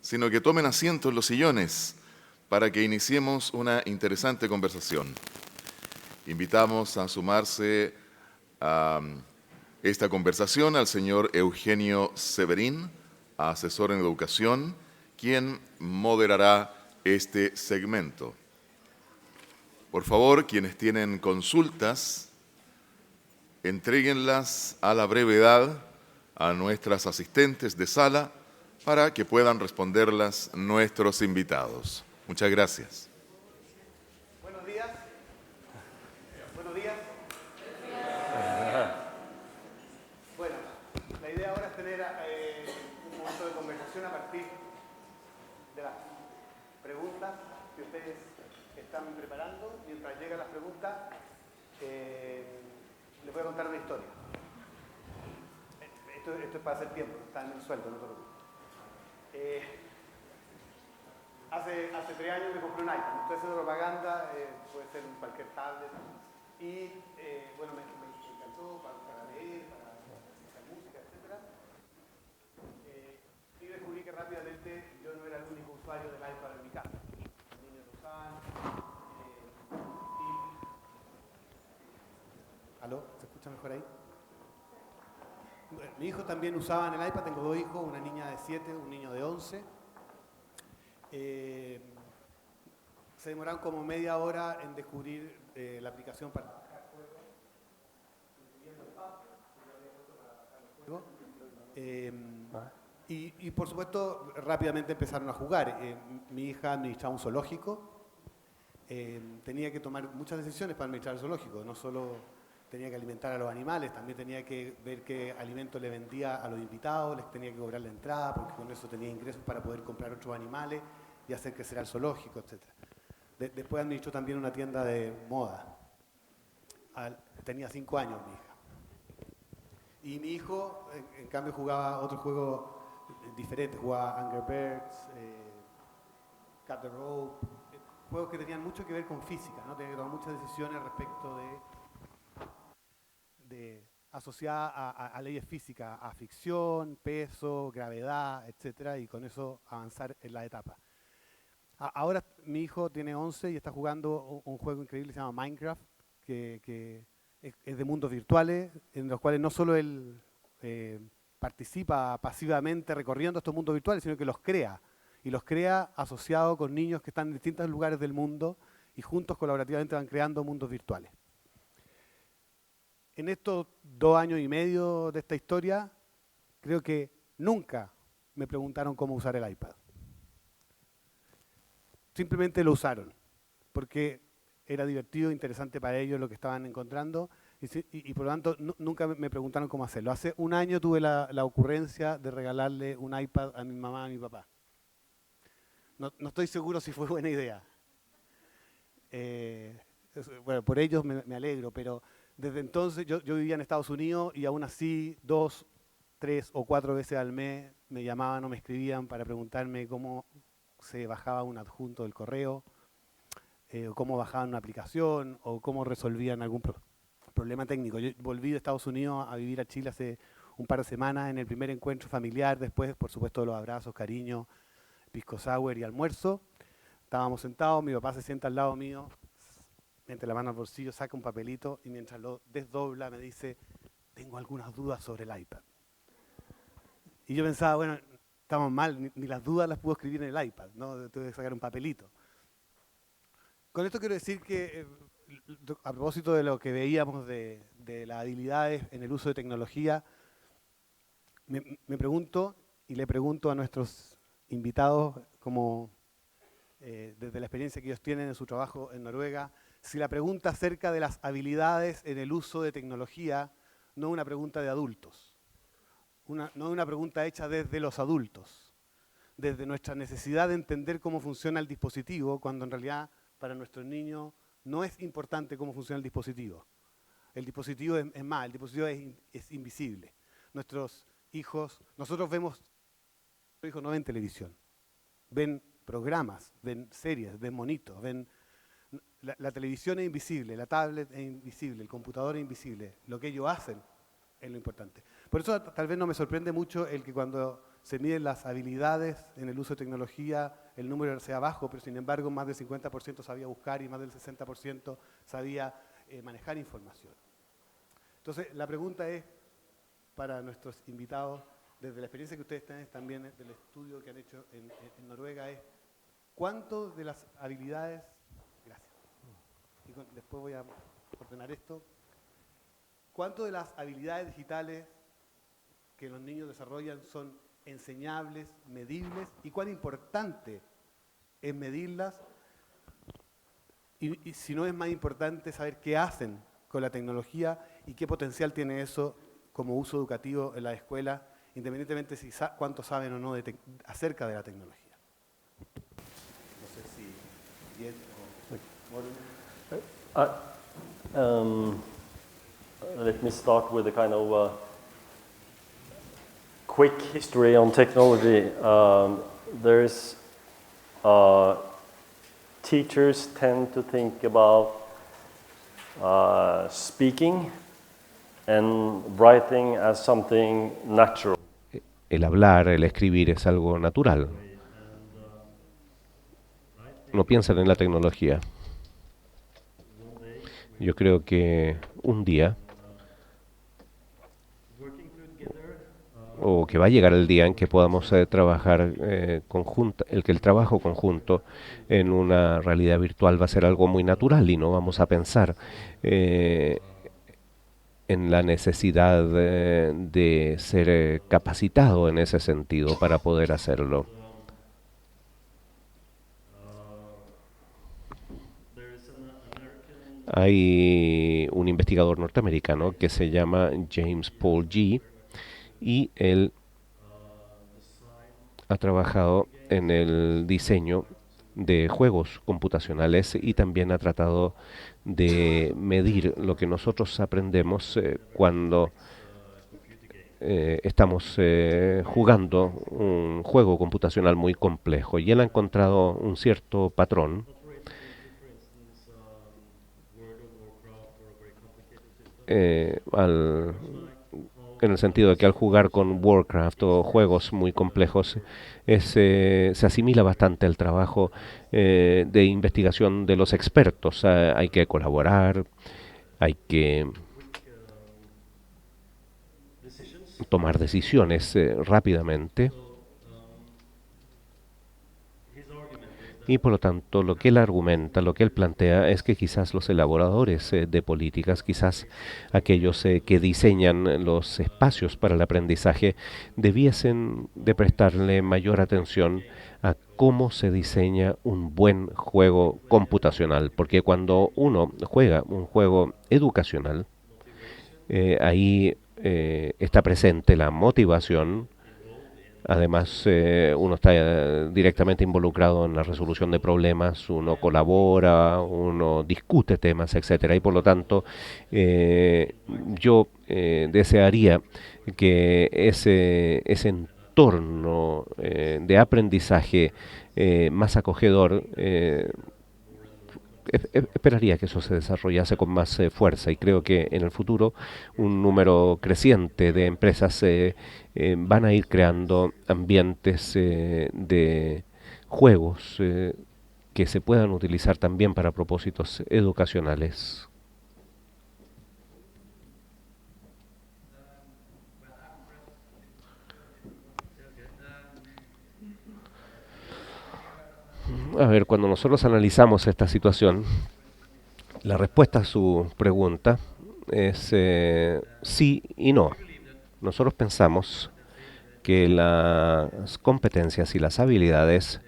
sino que tomen asiento en los sillones para que iniciemos una interesante conversación. Invitamos a sumarse a esta conversación al señor Eugenio Severín, asesor en educación, quien moderará este segmento. Por favor, quienes tienen consultas, entréguenlas a la brevedad a nuestras asistentes de sala para que puedan responderlas nuestros invitados. Muchas gracias. Buenos días. Buenos días. Bueno, la idea ahora es tener un momento de conversación a partir de las preguntas que ustedes están preparando. Mientras llegan las preguntas, les voy a contar una historia. Esto es para hacer tiempo, está en el sueldo, no te preocupes. Hace 3 años me compré un iPad, estoy haciendo propaganda, puede ser cualquier tablet, y bueno, me encantó para leer, para escuchar música, etc. Y descubrí que rápidamente yo no era el único usuario del iPad en mi casa. Los niños lo usaban. ¿Aló? ¿Se escucha mejor ahí? Mi hijo también usaba el iPad, tengo 2 hijos, una niña de 7, un niño de 11. Se demoraron como media hora en descubrir la aplicación para bajar juegos, incluyendo el PUBG, que yo había puesto para bajar los juegos. Y por supuesto, rápidamente empezaron a jugar. Mi hija administraba un zoológico, tenía que tomar muchas decisiones para administrar el zoológico, no solo tenía que alimentar a los animales, también tenía que ver qué alimento le vendía a los invitados, les tenía que cobrar la entrada, porque con eso tenía ingresos para poder comprar otros animales y hacer crecer al zoológico, etc. Después administró también una tienda de moda. Tenía 5 años mi hija. Y mi hijo, en cambio, jugaba otros juegos diferentes, jugaba Angry Birds, Cut the Rope, juegos que tenían mucho que ver con física, ¿no? Tenía que tomar muchas decisiones respecto asociada a leyes físicas, a fricción, peso, gravedad, etcétera, y con eso avanzar en la etapa. Ahora mi hijo tiene 11 y está jugando un juego increíble que se llama Minecraft, que es de mundos virtuales, en los cuales no solo él participa pasivamente recorriendo estos mundos virtuales, sino que los crea, y los crea asociado con niños que están en distintos lugares del mundo y juntos colaborativamente van creando mundos virtuales. En estos 2 años y medio de esta historia, creo que nunca me preguntaron cómo usar el iPad. Simplemente lo usaron, porque era divertido, interesante para ellos lo que estaban encontrando, y por lo tanto nunca me preguntaron cómo hacerlo. Hace 1 año tuve la ocurrencia de regalarle un iPad a mi mamá y a mi papá. No estoy seguro si fue buena idea. Bueno, por ellos me alegro, pero desde entonces yo vivía en Estados Unidos y aún así 2, 3 o 4 veces al mes me llamaban o me escribían para preguntarme cómo se bajaba un adjunto del correo, o cómo bajaban una aplicación, o cómo resolvían algún problema técnico. Yo volví de Estados Unidos a vivir a Chile hace un par de semanas en el primer encuentro familiar, después por supuesto los abrazos, cariño, pisco sour y almuerzo. Estábamos sentados, mi papá se sienta al lado mío, mete la mano al bolsillo, saca un papelito y mientras lo desdobla me dice, tengo algunas dudas sobre el iPad. Y yo pensaba, bueno, estamos mal, ni las dudas las puedo escribir en el iPad, ¿no? Tuve que sacar un papelito. Con esto quiero decir que, a propósito de lo que veíamos de las habilidades en el uso de tecnología, me pregunto y le pregunto a nuestros invitados, como desde la experiencia que ellos tienen en su trabajo en Noruega, si la pregunta acerca de las habilidades en el uso de tecnología no es una pregunta de adultos, no es una pregunta hecha desde los adultos, desde nuestra necesidad de entender cómo funciona el dispositivo, cuando en realidad para nuestros niños no es importante cómo funciona el dispositivo. El dispositivo es más, el dispositivo es invisible. Nosotros nuestros hijos no ven televisión, ven programas, ven series, ven monitos, la televisión es invisible, la tablet es invisible, el computador es invisible. Lo que ellos hacen es lo importante. Por eso tal vez no me sorprende mucho el que cuando se miden las habilidades en el uso de tecnología, el número sea bajo, pero sin embargo más del 50% sabía buscar y más del 60% sabía manejar información. Entonces, la pregunta es, para nuestros invitados, desde la experiencia que ustedes tienen también del estudio que han hecho en Noruega, es ¿cuánto de las habilidades, gracias, y después voy a ordenar esto, cuánto de las habilidades digitales que los niños desarrollan son enseñables, medibles, y cuán importante es medirlas, y si no es más importante saber qué hacen con la tecnología y qué potencial tiene eso como uso educativo en la escuela, independientemente si cuánto saben o no acerca de la tecnología. No sé si bien o Let me start with a kind of quick history on technology. There's teachers tend to think about speaking and writing as something natural. El hablar, el escribir es algo natural. No piensan en la tecnología. Yo creo que un día, o que va a llegar el día en que podamos trabajar el trabajo conjunto en una realidad virtual va a ser algo muy natural y no vamos a pensar en la necesidad de ser capacitado en ese sentido para poder hacerlo. Hay un investigador norteamericano que se llama James Paul Gee y él ha trabajado en el diseño de juegos computacionales y también ha tratado de medir lo que nosotros aprendemos cuando estamos jugando un juego computacional muy complejo. Y él ha encontrado un cierto patrón en el sentido de que al jugar con Warcraft o juegos muy complejos se asimila bastante al trabajo de investigación de los expertos. Hay que colaborar, hay que tomar decisiones rápidamente. Y por lo tanto, lo que él argumenta, lo que él plantea es que quizás los elaboradores de políticas, quizás aquellos que diseñan los espacios para el aprendizaje, debiesen de prestarle mayor atención a cómo se diseña un buen juego computacional. Porque cuando uno juega un juego educacional, ahí está presente la motivación. Además, uno está directamente involucrado en la resolución de problemas, uno colabora, uno discute temas, etcétera. Y por lo tanto, yo desearía que ese entorno de aprendizaje más acogedor esperaría que eso se desarrollase con más fuerza y creo que en el futuro un número creciente de empresas van a ir creando ambientes de juegos que se puedan utilizar también para propósitos educacionales. A ver, cuando nosotros analizamos esta situación, la respuesta a su pregunta es sí y no. Nosotros pensamos que las competencias y las habilidades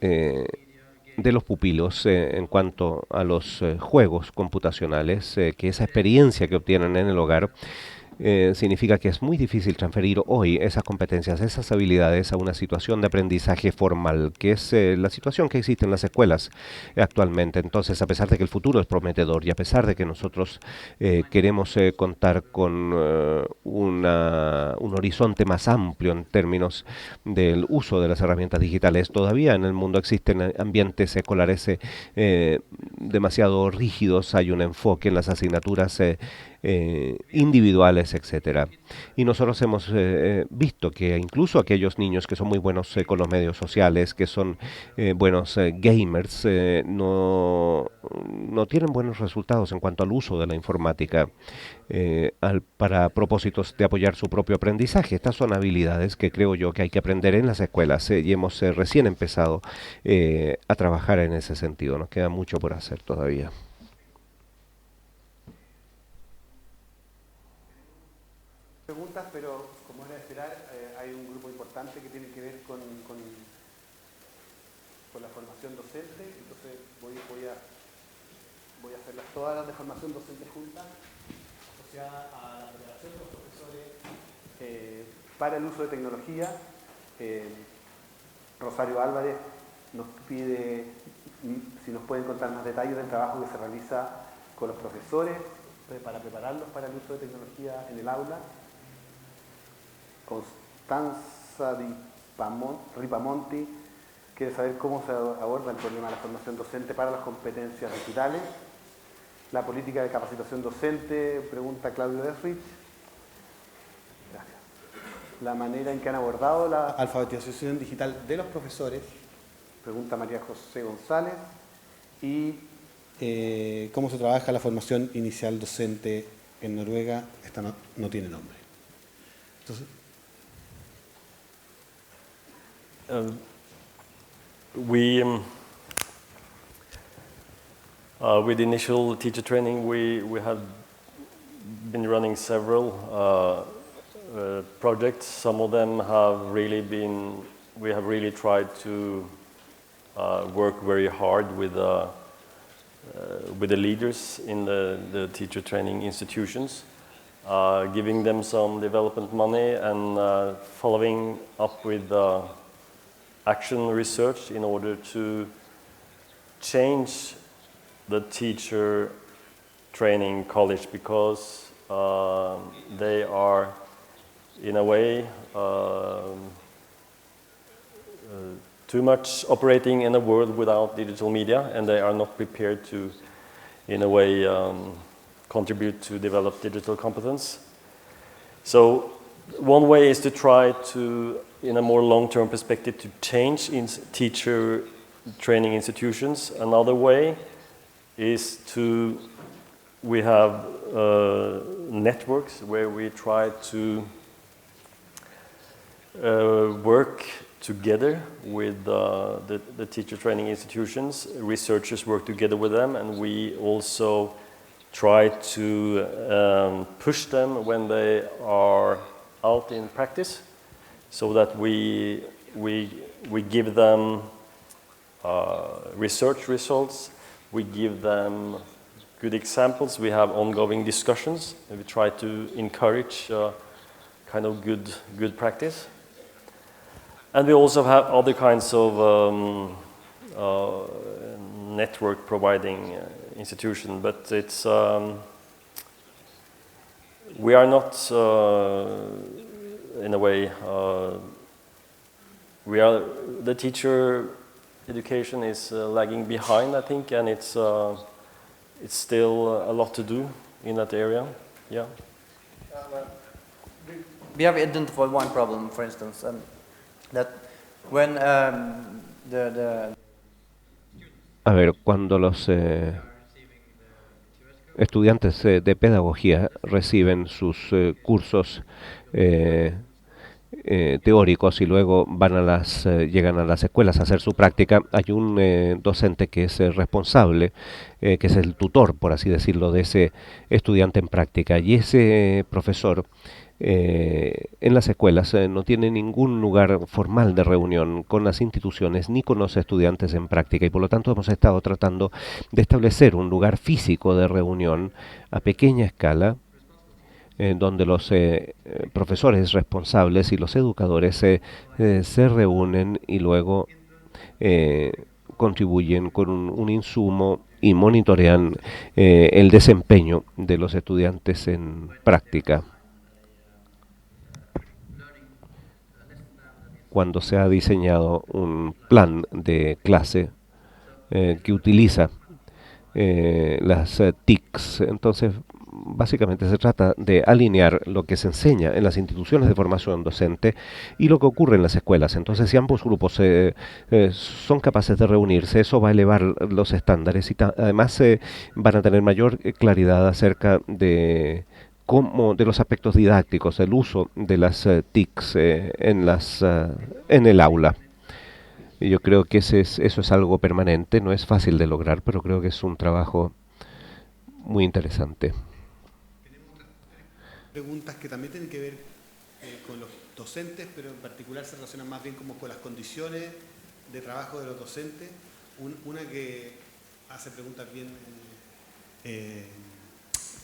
de los pupilos en cuanto a los juegos computacionales, que esa experiencia que obtienen en el hogar, significa que es muy difícil transferir hoy esas competencias, esas habilidades a una situación de aprendizaje formal, que es la situación que existe en las escuelas actualmente. Entonces, a pesar de que el futuro es prometedor y a pesar de que nosotros queremos contar con un horizonte más amplio en términos del uso de las herramientas digitales, todavía en el mundo existen ambientes escolares demasiado rígidos. Hay un enfoque en las asignaturas individuales, etcétera. Y nosotros hemos visto que incluso aquellos niños que son muy buenos con los medios sociales, que son buenos gamers, no tienen buenos resultados en cuanto al uso de la informática para propósitos de apoyar su propio aprendizaje. Estas son habilidades que creo yo que hay que aprender en las escuelas y hemos recién empezado a trabajar en ese sentido. Nos queda mucho por hacer todavía. Preguntas, pero como era de esperar, hay un grupo importante que tiene que ver con la formación docente, entonces voy a hacerlas todas las de formación docente juntas, asociadas a la preparación de los profesores para el uso de tecnología. Rosario Álvarez nos pide si nos pueden contar más detalles del trabajo que se realiza con los profesores para prepararlos para el uso de tecnología en el aula. Constanza Ripamonti quiere saber cómo se aborda el problema de la formación docente para las competencias digitales. La política de capacitación docente, pregunta Claudio Derrich. Gracias. La manera en que han abordado la alfabetización digital de los profesores, pregunta María José González. Y cómo se trabaja la formación inicial docente en Noruega. Esta no tiene nombre. Entonces, with initial teacher training, we have been running several projects. Some of them have really been, we have really tried to work very hard with the leaders in the teacher training institutions, giving them some development money and following up with action research in order to change the teacher training college, because they are in a way too much operating in a world without digital media, and they are not prepared to, in a way, contribute to develop digital competence. So one way is to try to, in a more long-term perspective, to change in teacher training institutions. Another way is to, we have networks where we try to work together with the teacher training institutions. Researchers work together with them, and we also try to push them when they are out in practice, so that we give them research results, we give them good examples, we have ongoing discussions, and we try to encourage kind of good practice. And we also have other kinds of network providing institution, but it's we are not in a way we are, the teacher education is lagging behind, I think, and it's still a lot to do in that area. Yeah. We have identified one problem, for instance, that when A ver, cuando los estudiantes de pedagogía reciben sus cursos teóricos y luego van a llegan a las escuelas a hacer su práctica, hay un docente que es responsable, que es el tutor, por así decirlo, de ese estudiante en práctica, y ese profesor en las escuelas no tiene ningún lugar formal de reunión con las instituciones ni con los estudiantes en práctica, y por lo tanto hemos estado tratando de establecer un lugar físico de reunión a pequeña escala, donde los profesores responsables y los educadores se reúnen y luego contribuyen con un insumo y monitorean el desempeño de los estudiantes en práctica. Cuando se ha diseñado un plan de clase que utiliza las TICs, entonces básicamente se trata de alinear lo que se enseña en las instituciones de formación docente y lo que ocurre en las escuelas. Entonces, si ambos grupos son capaces de reunirse, eso va a elevar los estándares y además van a tener mayor claridad acerca de de los aspectos didácticos, el uso de las TICs en el aula. Y yo creo que eso es algo permanente, no es fácil de lograr, pero creo que es un trabajo muy interesante. Preguntas que también tienen que ver con los docentes, pero en particular se relacionan más bien como con las condiciones de trabajo de los docentes. Una que hace preguntas bien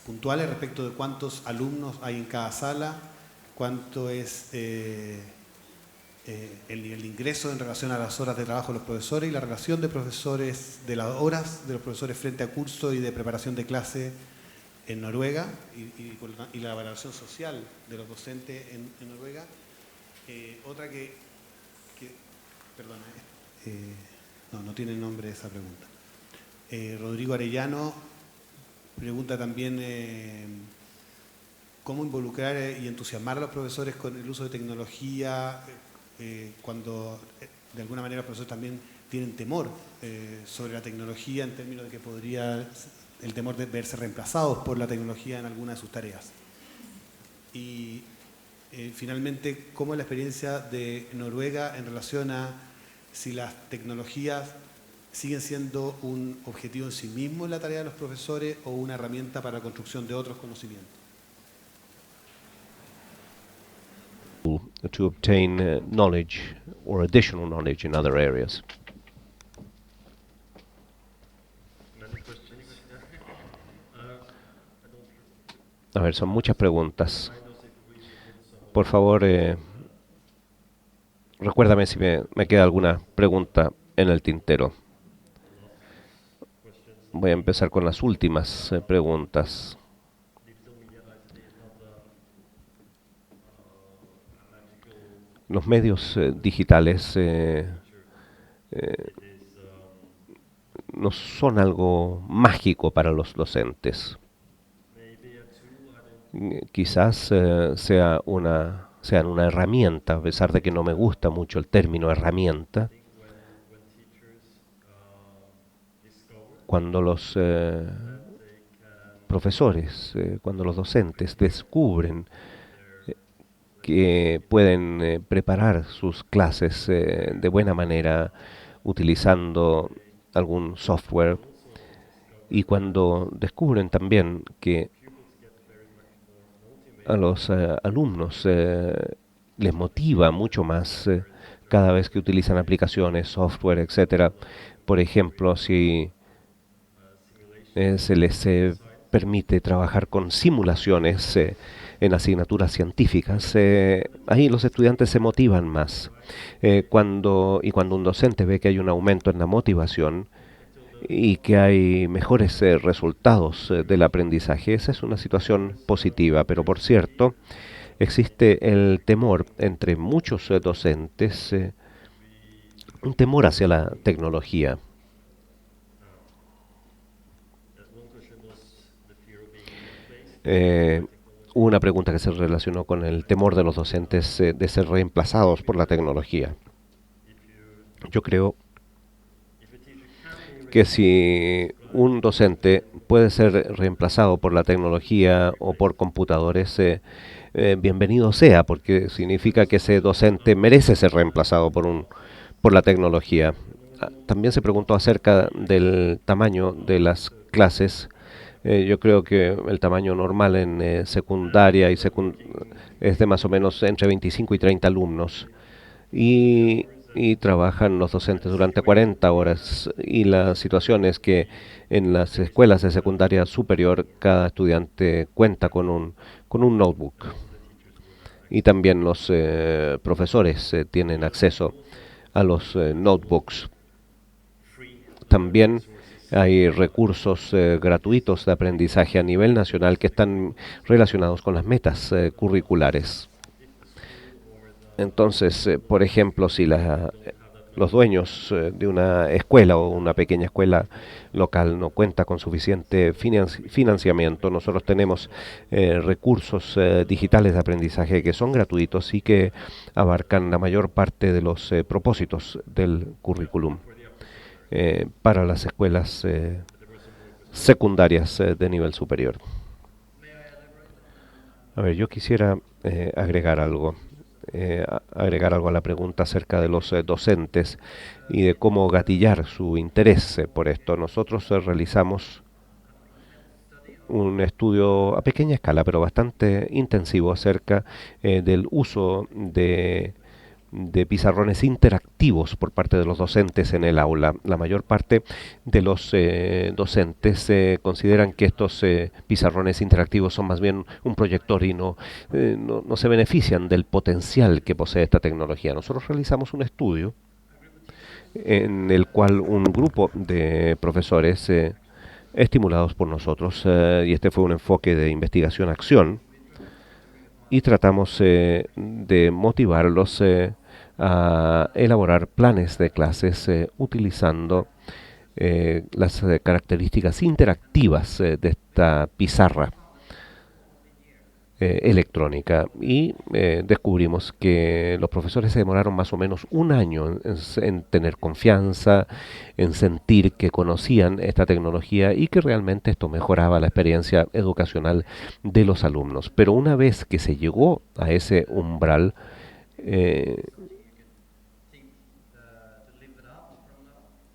puntuales respecto de cuántos alumnos hay en cada sala, cuánto es el nivel de ingreso en relación a las horas de trabajo de los profesores y la relación de profesores, de las horas de los profesores frente a curso y de preparación de clase en Noruega y la valoración social de los docentes en Noruega. Otra perdona, no tiene nombre esa pregunta. Rodrigo Arellano pregunta también cómo involucrar y entusiasmar a los profesores con el uso de tecnología cuando de alguna manera los profesores también tienen temor sobre la tecnología en términos de que podría el temor de verse reemplazados por la tecnología en alguna de sus tareas. Y finalmente, ¿cómo es la experiencia de Noruega en relación a si las tecnologías siguen siendo un objetivo en sí mismo en la tarea de los profesores o una herramienta para la construcción de otros conocimientos? To obtain knowledge or additional knowledge in other areas. A ver, son muchas preguntas. Por favor, recuérdame si me queda alguna pregunta en el tintero. Voy a empezar con las últimas preguntas. Los medios digitales no son algo mágico para los docentes. Quizás sean una herramienta, a pesar de que no me gusta mucho el término herramienta. Cuando los profesores, cuando los docentes descubren que pueden preparar sus clases de buena manera utilizando algún software y cuando descubren también que a los alumnos les motiva mucho más cada vez que utilizan aplicaciones, software, etcétera. Por ejemplo, si se les permite trabajar con simulaciones en asignaturas científicas, ahí los estudiantes se motivan más. Cuando un docente ve que hay un aumento en la motivación y que hay mejores resultados del aprendizaje, esa es una situación positiva. Pero por cierto, existe el temor entre muchos docentes, un temor hacia la tecnología. Una pregunta que se relacionó con el temor de los docentes de ser reemplazados por la tecnología. Yo creo que si un docente puede ser reemplazado por la tecnología o por computadores, bienvenido sea, porque significa que ese docente merece ser reemplazado por la tecnología. También se preguntó acerca del tamaño de las clases. Yo creo que el tamaño normal en secundaria es de más o menos entre 25 y 30 alumnos. Y trabajan los docentes durante 40 horas. Y la situación es que en las escuelas de secundaria superior cada estudiante cuenta con un notebook. Y también los profesores tienen acceso a los notebooks. También hay recursos gratuitos de aprendizaje a nivel nacional que están relacionados con las metas curriculares. Entonces, por ejemplo, si la los dueños de una escuela o una pequeña escuela local no cuenta con suficiente financiamiento, nosotros tenemos recursos digitales de aprendizaje que son gratuitos y que abarcan la mayor parte de los propósitos del currículum para las escuelas secundarias de nivel superior. A ver, yo quisiera agregar algo a la pregunta acerca de los docentes y de cómo gatillar su interés por esto. Nosotros realizamos un estudio a pequeña escala, pero bastante intensivo acerca del uso de pizarrones interactivos por parte de los docentes en el aula. La mayor parte de los docentes consideran que estos pizarrones interactivos son más bien un proyector y no se benefician del potencial que posee esta tecnología. Nosotros realizamos un estudio en el cual un grupo de profesores estimulados por nosotros, y este fue un enfoque de investigación-acción, y tratamos de motivarlos a elaborar planes de clases utilizando las características interactivas de esta pizarra electrónica, y descubrimos que los profesores se demoraron más o menos un año en tener confianza, en sentir que conocían esta tecnología y que realmente esto mejoraba la experiencia educacional de los alumnos. Pero una vez que se llegó a ese umbral,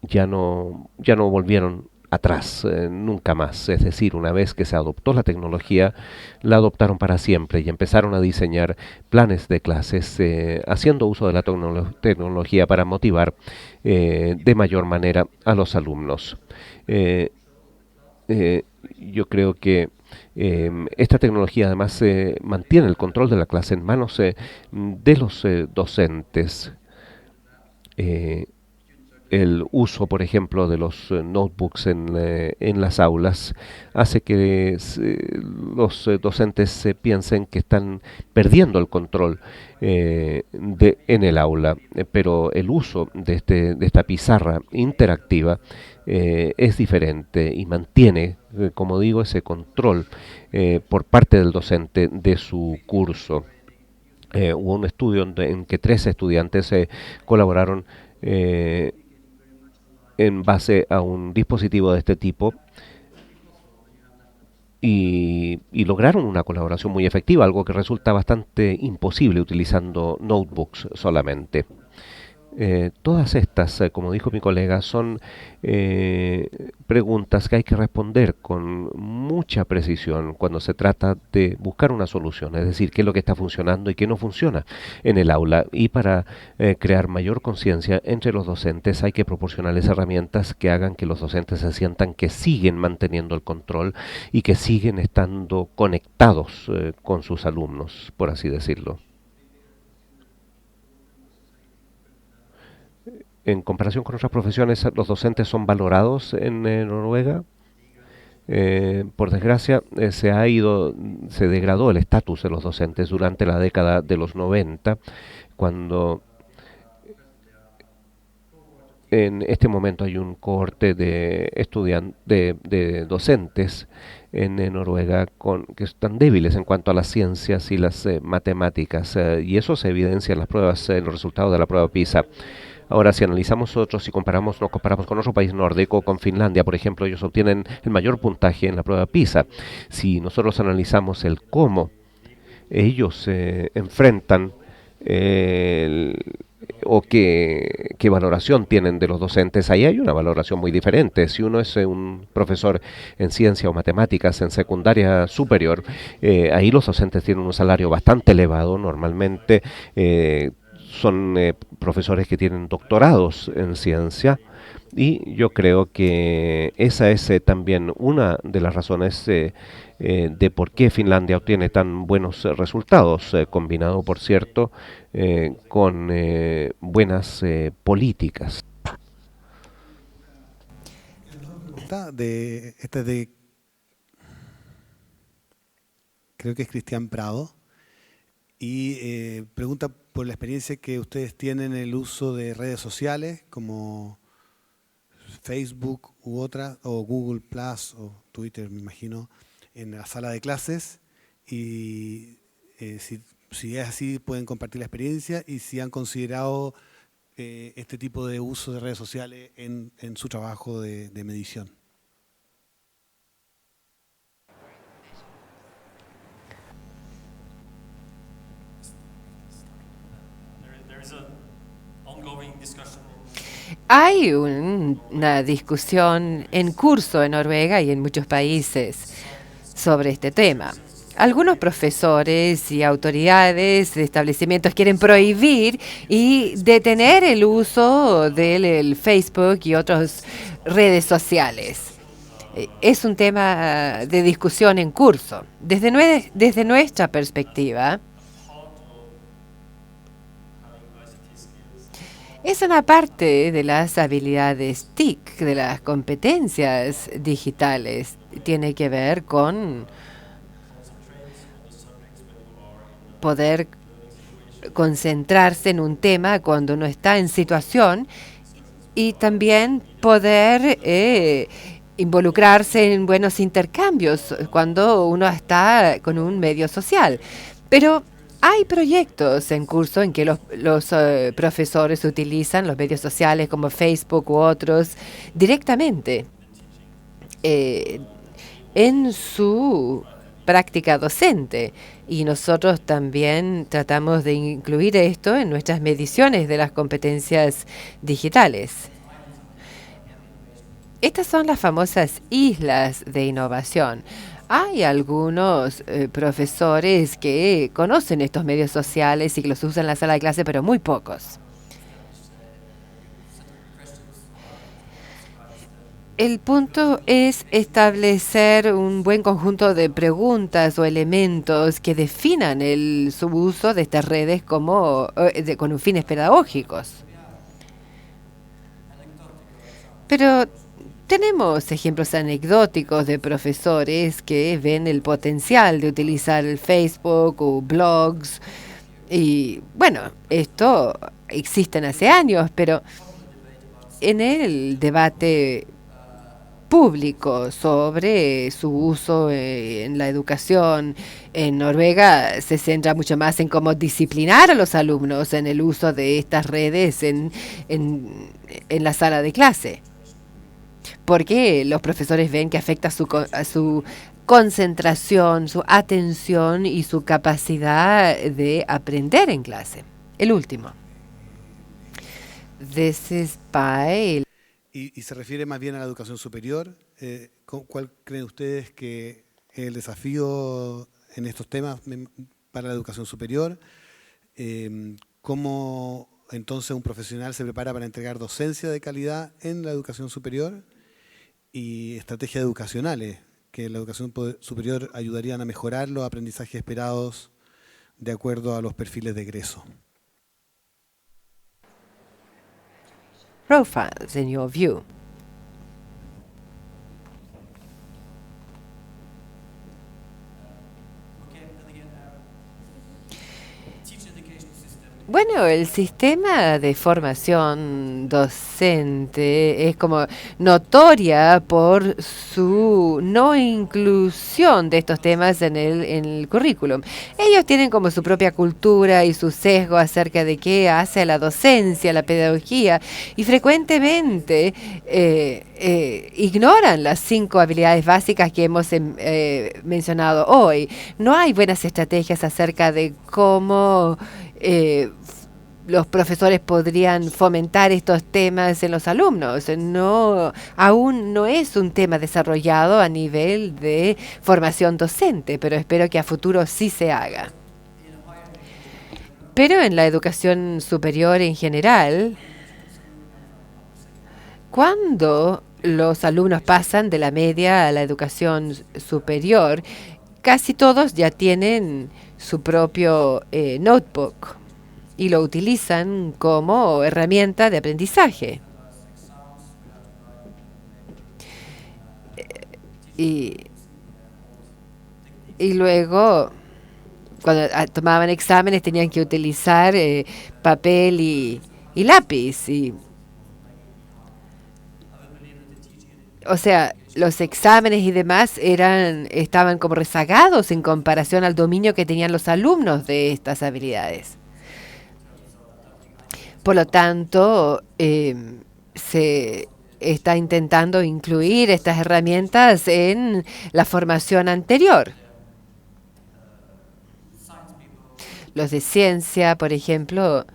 ya no volvieron atrás, nunca más. Es decir, una vez que se adoptó la tecnología, la adoptaron para siempre y empezaron a diseñar planes de clases haciendo uso de la tecnología para motivar de mayor manera a los alumnos. Yo creo que esta tecnología además mantiene el control de la clase en manos de los docentes. El uso, por ejemplo, de los notebooks en las aulas hace que los docentes piensen que están perdiendo el control en el aula, pero el uso de esta pizarra interactiva es diferente y mantiene, como digo, ese control por parte del docente de su curso. Hubo un estudio en que 13 estudiantes colaboraron en base a un dispositivo de este tipo y lograron una colaboración muy efectiva, algo que resulta bastante imposible utilizando notebooks solamente. Todas estas, como dijo mi colega, son preguntas que hay que responder con mucha precisión cuando se trata de buscar una solución, es decir, qué es lo que está funcionando y qué no funciona en el aula. Y para crear mayor conciencia entre los docentes hay que proporcionarles herramientas que hagan que los docentes se sientan que siguen manteniendo el control y que siguen estando conectados con sus alumnos, por así decirlo. En comparación con otras profesiones, los docentes son valorados en Noruega. Por desgracia, se degradó el estatus de los docentes durante la década de los 90, cuando en este momento hay un cohorte de de docentes en Noruega que están débiles en cuanto a las ciencias y las matemáticas, y eso se evidencia en las pruebas, en los resultados de la prueba PISA. Ahora, si analizamos otros, si nos comparamos con otro país nórdico, con Finlandia, por ejemplo, ellos obtienen el mayor puntaje en la prueba PISA. Si nosotros analizamos el cómo ellos se enfrentan o qué valoración tienen de los docentes, ahí hay una valoración muy diferente. Si uno es un profesor en ciencia o matemáticas en secundaria superior, ahí los docentes tienen un salario bastante elevado, normalmente son profesores que tienen doctorados en ciencia, y yo creo que esa es también una de las razones de por qué Finlandia obtiene tan buenos resultados, combinado, por cierto, con buenas políticas. Creo que es Cristian Prado, y pregunta por la experiencia que ustedes tienen en el uso de redes sociales como Facebook u otras, o Google Plus o Twitter, me imagino, en la sala de clases. Y si es así, pueden compartir la experiencia y si han considerado este tipo de uso de redes sociales en su trabajo de medición. Hay una discusión en curso en Noruega y en muchos países sobre este tema. Algunos profesores y autoridades de establecimientos quieren prohibir y detener el uso del Facebook y otras redes sociales. Es un tema de discusión en curso. Desde nuestra perspectiva, es una parte de las habilidades TIC, de las competencias digitales. Tiene que ver con poder concentrarse en un tema cuando uno está en situación y también poder involucrarse en buenos intercambios cuando uno está con un medio social. Pero hay proyectos en curso en que los profesores utilizan los medios sociales como Facebook u otros directamente en su práctica docente. Y nosotros también tratamos de incluir esto en nuestras mediciones de las competencias digitales. Estas son las famosas islas de innovación. Hay algunos profesores que conocen estos medios sociales y que los usan en la sala de clase, pero muy pocos. El punto es establecer un buen conjunto de preguntas o elementos que definan su uso de estas redes como con fines pedagógicos. Pero tenemos ejemplos anecdóticos de profesores que ven el potencial de utilizar el Facebook o blogs. Y bueno, esto existen hace años, pero en el debate público sobre su uso en la educación en Noruega se centra mucho más en cómo disciplinar a los alumnos en el uso de estas redes en la sala de clase. Porque los profesores ven que afecta a su concentración, su atención y su capacidad de aprender en clase. El último. This is by... Y se refiere más bien a la educación superior. ¿Cuál creen ustedes que es el desafío en estos temas para la educación superior? ¿Cómo entonces un profesional se prepara para entregar docencia de calidad en la educación superior? Y estrategias educacionales que en la educación superior ayudarían a mejorar los aprendizajes esperados de acuerdo a los perfiles de egreso. Profiles in your view. Bueno, el sistema de formación docente es como notoria por su no inclusión de estos temas en el currículum. Ellos tienen como su propia cultura y su sesgo acerca de qué hace la docencia, la pedagogía, y frecuentemente ignoran las 5 habilidades básicas que hemos mencionado hoy. No hay buenas estrategias acerca de cómo los profesores podrían fomentar estos temas en los alumnos. Aún no es un tema desarrollado a nivel de formación docente, pero espero que a futuro sí se haga. Pero en la educación superior en general, cuando los alumnos pasan de la media a la educación superior, casi todos ya tienen su propio notebook y lo utilizan como herramienta de aprendizaje. Y luego cuando tomaban exámenes tenían que utilizar papel y lápiz. O sea, los exámenes y demás estaban como rezagados en comparación al dominio que tenían los alumnos de estas habilidades. Por lo tanto, se está intentando incluir estas herramientas en la formación anterior. Los de ciencia, por ejemplo,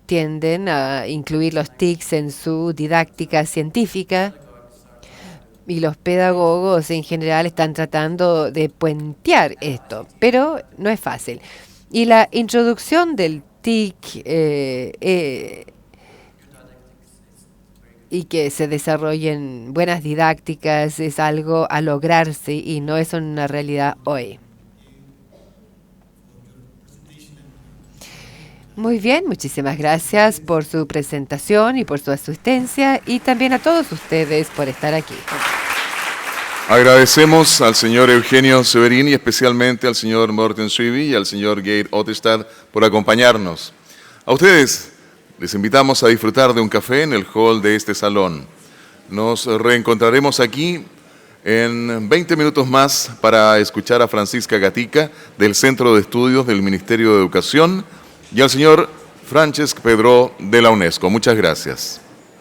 tienden a incluir los TICs en su didáctica científica y los pedagogos en general están tratando de puentear esto, pero no es fácil. Y la introducción del TIC y que se desarrollen buenas didácticas es algo a lograrse y no es una realidad hoy. Muy bien, muchísimas gracias por su presentación y por su asistencia y también a todos ustedes por estar aquí. Agradecemos al señor Eugenio Severin y especialmente al señor Morten Suivi y al señor Geir Ottestad por acompañarnos. A ustedes les invitamos a disfrutar de un café en el hall de este salón. Nos reencontraremos aquí en 20 minutos más para escuchar a Francisca Gatica del Centro de Estudios del Ministerio de Educación y al señor Francesc Pedró de la UNESCO. Muchas gracias.